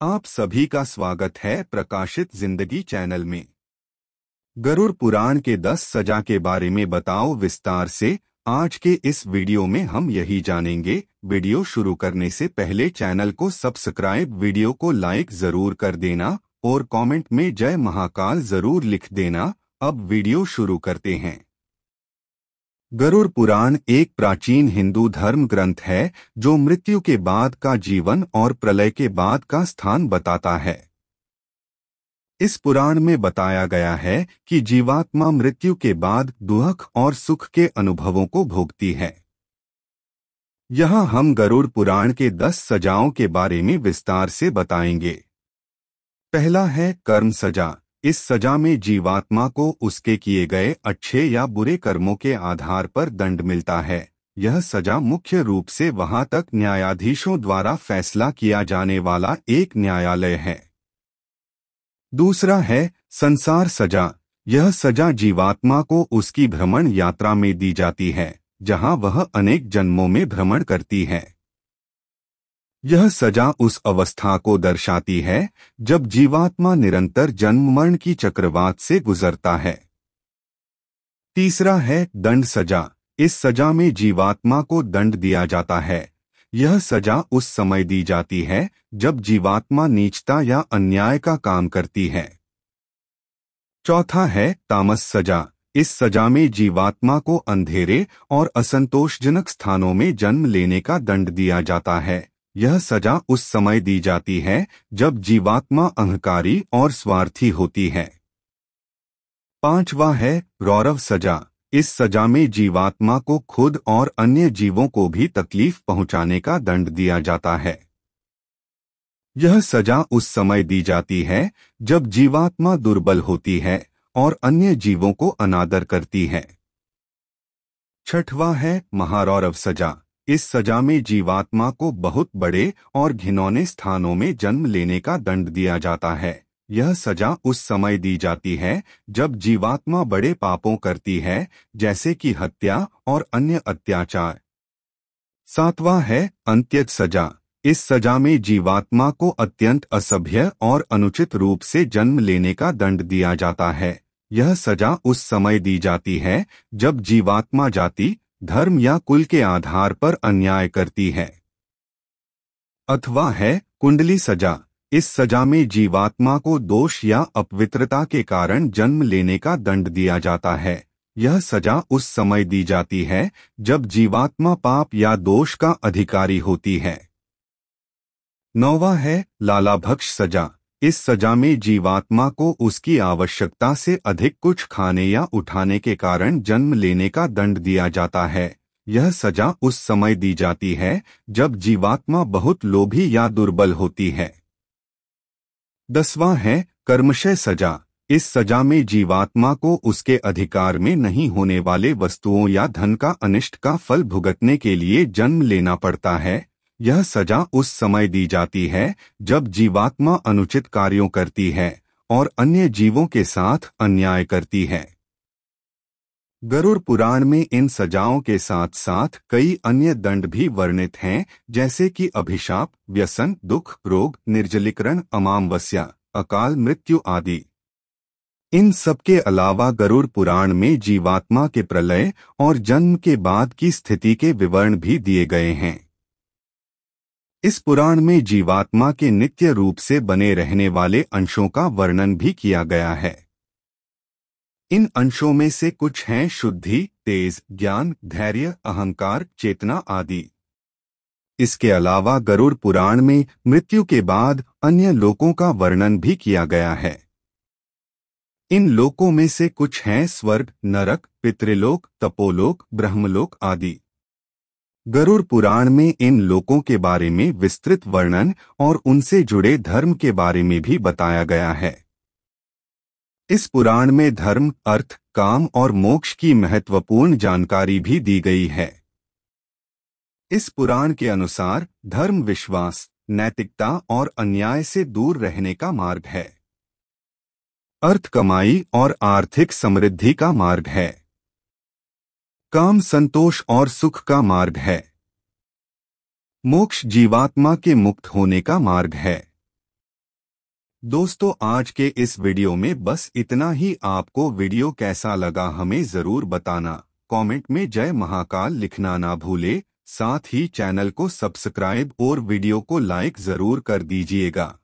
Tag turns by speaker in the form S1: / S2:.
S1: आप सभी का स्वागत है प्रकाशित जिंदगी चैनल में। गरुड़ पुराण के 10 सजा के बारे में बताओ विस्तार से। आज के इस वीडियो में हम यही जानेंगे। वीडियो शुरू करने से पहले चैनल को सब्सक्राइब, वीडियो को लाइक जरूर कर देना और कमेंट में जय महाकाल जरूर लिख देना। अब वीडियो शुरू करते हैं। गरुड़ पुराण एक प्राचीन हिंदू धर्म ग्रंथ है जो मृत्यु के बाद का जीवन और प्रलय के बाद का स्थान बताता है। इस पुराण में बताया गया है कि जीवात्मा मृत्यु के बाद दुख और सुख के अनुभवों को भोगती है। यहाँ हम गरुड़ पुराण के 10 सजाओं के बारे में विस्तार से बताएंगे। पहला है कर्म सजा। इस सजा में जीवात्मा को उसके किए गए अच्छे या बुरे कर्मों के आधार पर दंड मिलता है। यह सजा मुख्य रूप से वहां तक न्यायाधीशों द्वारा फैसला किया जाने वाला एक न्यायालय है। दूसरा है संसार सजा। यह सजा जीवात्मा को उसकी भ्रमण यात्रा में दी जाती है, जहां वह अनेक जन्मों में भ्रमण करती है। यह सजा उस अवस्था को दर्शाती है जब जीवात्मा निरंतर जन्म मरण की चक्रवात से गुजरता है। तीसरा है दंड सजा। इस सजा में जीवात्मा को दंड दिया जाता है। यह सजा उस समय दी जाती है जब जीवात्मा नीचता या अन्याय का काम करती है। चौथा है तामस सजा। इस सजा में जीवात्मा को अंधेरे और असंतोषजनक स्थानों में जन्म लेने का दंड दिया जाता है। यह सजा उस समय दी जाती है जब जीवात्मा अहंकारी और स्वार्थी होती है। पांचवा है रौरव सजा। इस सजा में जीवात्मा को खुद और अन्य जीवों को भी तकलीफ पहुंचाने का दंड दिया जाता है। यह सजा उस समय दी जाती है जब जीवात्मा दुर्बल होती है और अन्य जीवों को अनादर करती है। छठवां है महारौरव सजा। इस सजा में जीवात्मा को बहुत बड़े और घिनौने स्थानों में जन्म लेने का दंड दिया जाता है। यह सजा उस समय दी जाती है जब जीवात्मा बड़े पापों करती है, जैसे कि हत्या और अन्य अत्याचार। सातवां है अंत्यज सजा। इस सजा में जीवात्मा को अत्यंत असभ्य और अनुचित रूप से जन्म लेने का दंड दिया जाता है। यह सजा उस समय दी जाती है जब जीवात्मा जाति, धर्म या कुल के आधार पर अन्याय करती है। अथवा है कुंडली सजा। इस सजा में जीवात्मा को दोष या अपवित्रता के कारण जन्म लेने का दंड दिया जाता है। यह सजा उस समय दी जाती है जब जीवात्मा पाप या दोष का अधिकारी होती है। नौवां है लालाभक्ष सजा। इस सजा में जीवात्मा को उसकी आवश्यकता से अधिक कुछ खाने या उठाने के कारण जन्म लेने का दंड दिया जाता है। यह सजा उस समय दी जाती है जब जीवात्मा बहुत लोभी या दुर्बल होती है। 10वां है कर्मशय सजा। इस सजा में जीवात्मा को उसके अधिकार में नहीं होने वाले वस्तुओं या धन का अनिष्ट का फल भुगतने के लिए जन्म लेना पड़ता है। यह सजा उस समय दी जाती है जब जीवात्मा अनुचित कार्यों करती है और अन्य जीवों के साथ अन्याय करती है। गरुड़ पुराण में इन सजाओं के साथ साथ कई अन्य दंड भी वर्णित हैं, जैसे कि अभिशाप, व्यसन, दुख, रोग, निर्जलीकरण, अमावस्या, अकाल मृत्यु आदि। इन सब के अलावा गरुड़ पुराण में जीवात्मा के प्रलय और जन्म के बाद की स्थिति के विवरण भी दिए गए हैं। इस पुराण में जीवात्मा के नित्य रूप से बने रहने वाले अंशों का वर्णन भी किया गया है। इन अंशों में से कुछ हैं शुद्धि, तेज, ज्ञान, धैर्य, अहंकार, चेतना आदि। इसके अलावा गरुड़ पुराण में मृत्यु के बाद अन्य लोकों का वर्णन भी किया गया है। इन लोकों में से कुछ हैं स्वर्ग, नरक, पितृलोक, तपोलोक, ब्रह्मलोक आदि। गरुड़ पुराण में इन लोकों के बारे में विस्तृत वर्णन और उनसे जुड़े धर्म के बारे में भी बताया गया है। इस पुराण में धर्म, अर्थ, काम और मोक्ष की महत्वपूर्ण जानकारी भी दी गई है। इस पुराण के अनुसार धर्म विश्वास, नैतिकता और अन्याय से दूर रहने का मार्ग है। अर्थ कमाई और आर्थिक समृद्धि का मार्ग है। काम संतोष और सुख का मार्ग है। मोक्ष जीवात्मा के मुक्त होने का मार्ग है। दोस्तों आज के इस वीडियो में बस इतना ही। आपको वीडियो कैसा लगा हमें जरूर बताना। कमेंट में जय महाकाल लिखना ना भूले। साथ ही चैनल को सब्सक्राइब और वीडियो को लाइक जरूर कर दीजिएगा।